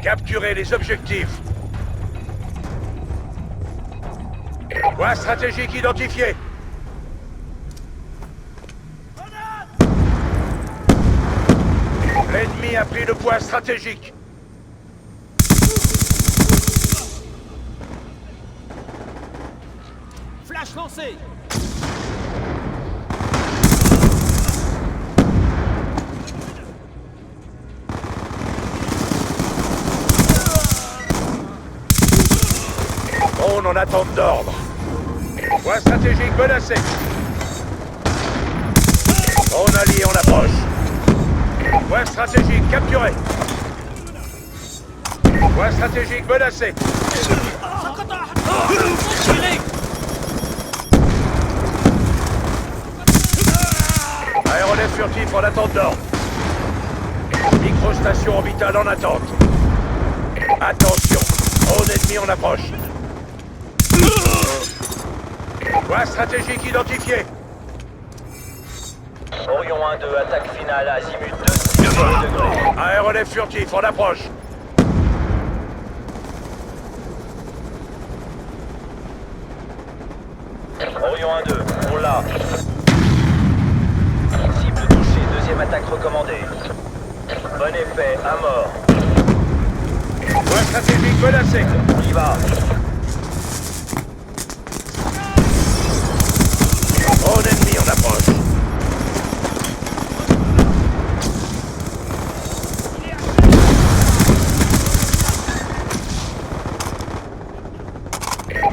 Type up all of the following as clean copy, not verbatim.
Capturez les objectifs. Point stratégique identifié. L'ennemi a pris le point stratégique. Flash lancé. On en attend d'ordre. Point stratégique menacé. On allié en approche. Point stratégique capturé. Point stratégique menacé. Aéronef furtif en attente d'ordre. Microstation orbitale en attente. Attention, drone ennemi en approche. Point stratégique identifié. Orion 1-2, attaque finale, azimut 2, degrés. Aéronef furtif en approche. Orion 1-2, on l'a. Cible touchée, deuxième attaque recommandée. Bon effet, à mort. Point stratégique menacé. On y va. Drone ennemi en approche.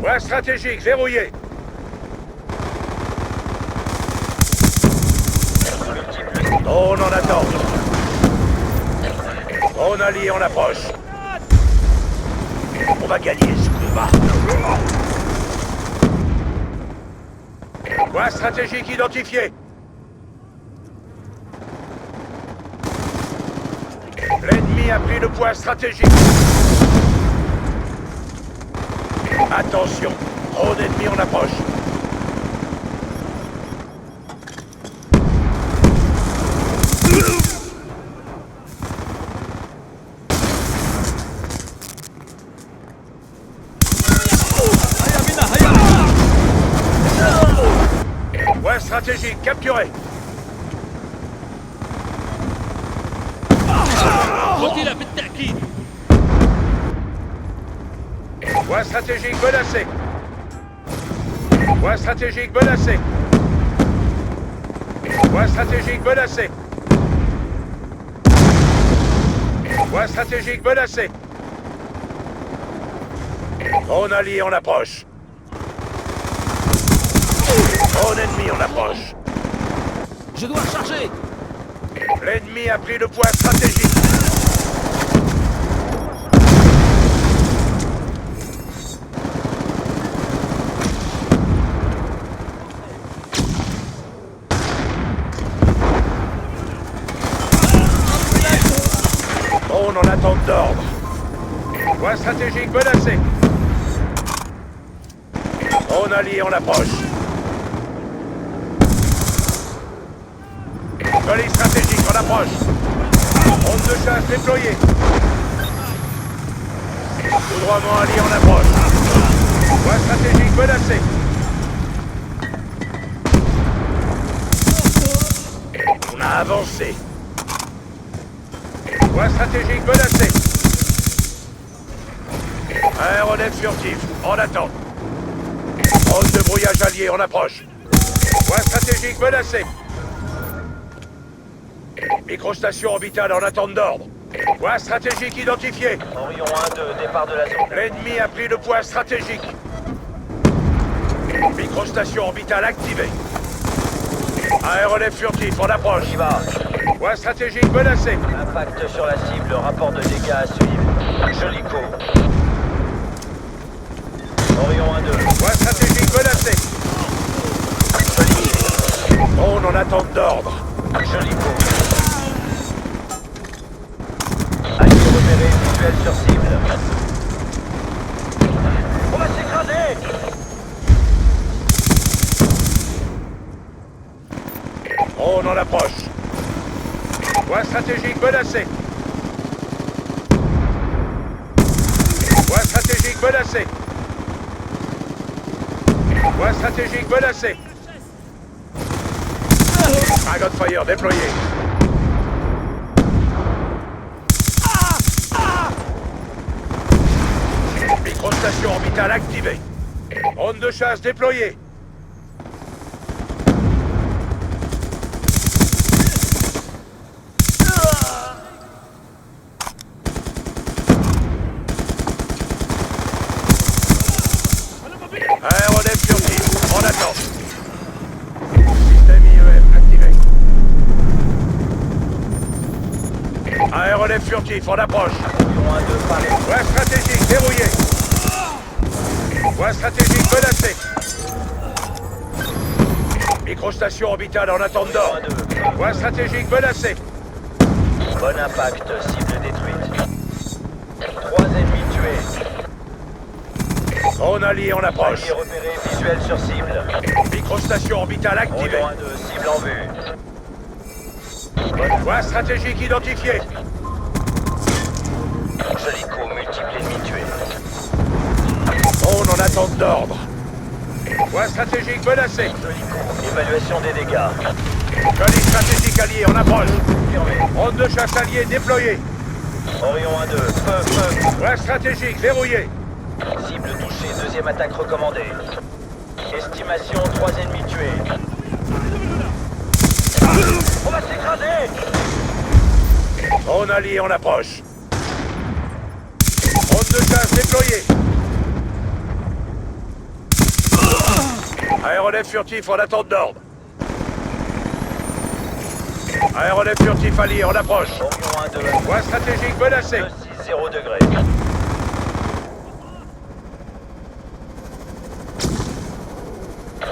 Point stratégique verrouillé. Drone en attente. Drone allié en approche. On va gagner ce combat. Point stratégique identifié. L'ennemi a pris le point stratégique. Attention, drone ennemi en approche. Point stratégique capturé. قتل بالتأكيد. Point stratégique menacé. Point stratégique menacé. Point stratégique menacé. Point stratégique menacé. Drone allié en approche. Drone ennemi en approche. Je dois charger. L'ennemi a pris le point stratégique. Drone en attente d'ordre. Point stratégique menacé. Drone allié en approche. Colis stratégique en approche. Drone de chasse déployé. Foudroiement allié en approche. Point stratégique menacé. On a avancé. Point stratégique menacé. Aéronef furtif, en attente. Drone de brouillage allié en approche. Point stratégique menacé. Microstation orbitale en attente d'ordre. Point stratégique identifié. Orion 1-2, départ de la zone. L'ennemi a pris le point stratégique. Microstation orbitale activée. Aéronef furtif en approche. On y va. Point stratégique menacé. Impact sur la cible, rapport de dégâts à suivre. Joli coup. Orion 1-2. Point stratégique menacé. Drone en attente d'ordre. Joli coup. Allié repéré, visuel sur cible. On va s'écraser. Drone en approche. Point stratégique menacé. menacé. Point stratégique menacé. Dragon Fire déployé. Microstation orbitale activée. Drone de chasse déployée. Aéronef furtif, en attente. Système IEF activé. Aéronef furtif, en approche. Avion 1-2 parlé. Point stratégique verrouillé. Point stratégique menacé. Microstation orbitale en attente d'ordre. Avion 1-2. Point stratégique menacé. Bon impact, cible détruite. 3 ennemis tués. Drone allié en approche. Allié repéré, visuel sur cible. Microstation orbitale activée. Avion 1-2, cible en vue. Point stratégique identifié. Joli coup, multiple ennemi tué. Drone en attente d'ordre. Point stratégique menacé. Joli coup, évaluation des dégâts. Joli stratégique allié en approche. Confirmé. Drone de chasse allié déployé. Orion 1-2, feu. Point stratégique verrouillé. Cible touchée, deuxième attaque recommandée. Estimation, 3 ennemis tués. On va s'écraser! Drone allié en approche. Drone de chasse déployé. Aéronef furtif en attente d'ordre. Aéronef furtif allié en approche. Orion 1-2, Point stratégique menacé. 0 degré.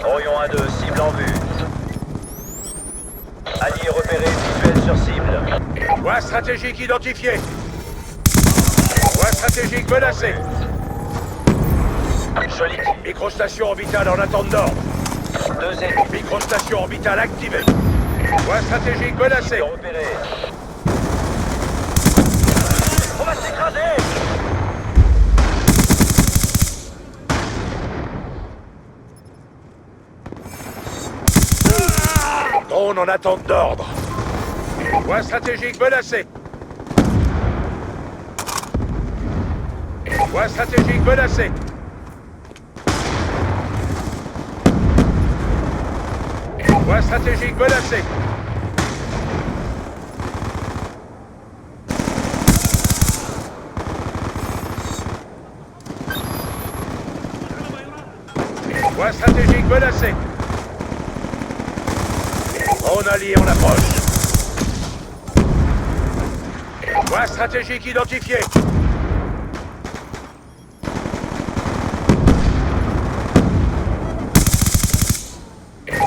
Orion 1-2, cible en vue. Allié repéré, visuel sur cible. Point stratégique identifié. Point stratégique menacé. Joli tir. Microstation orbitale en attente d'ordre. 2 ennemis. Microstation orbitale activée. Point stratégique menacé. Cible repéré. On va s'écraser! Drone en attente d'ordre. Point stratégique menacé. Point stratégique menacé. Point stratégique menacé. Point stratégique menacé. Drone allié en approche. Point stratégique identifié.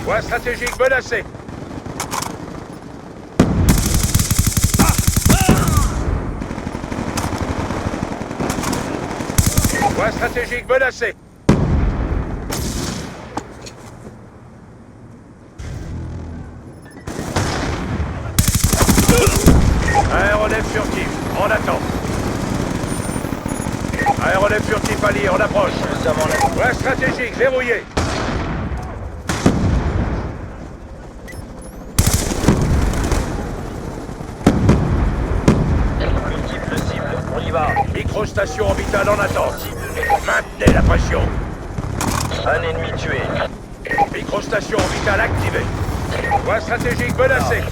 Point stratégique menacé. Point stratégique menacé. Aéronef furtif, en attente. Aéronef furtif allié en approche. Nous sommes en attente. Point stratégique verrouillé. Multiple cible, on y va. Microstation orbitale en attente. Maintenez la pression. Un ennemi tué. Microstation orbitale activée. Point stratégique menacé.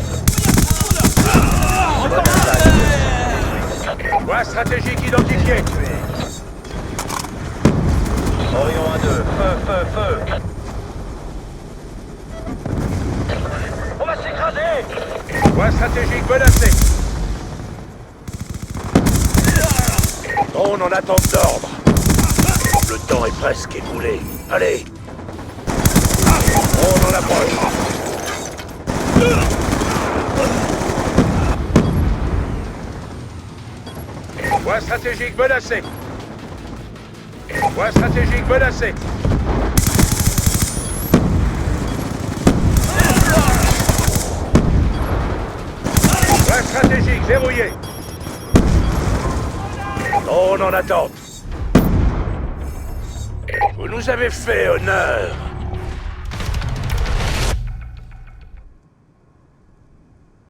Bonne attaque. Point stratégique identifié. Tué. Orion 1-2, feu. On va s'écraser! Point stratégique menacé. Drone en attente d'ordre. Le temps est presque écoulé. Allez. Drone en approche. Point stratégique menacé. Point stratégique menacé. Point stratégique verrouillé. Drone en attente. Vous nous avez fait honneur.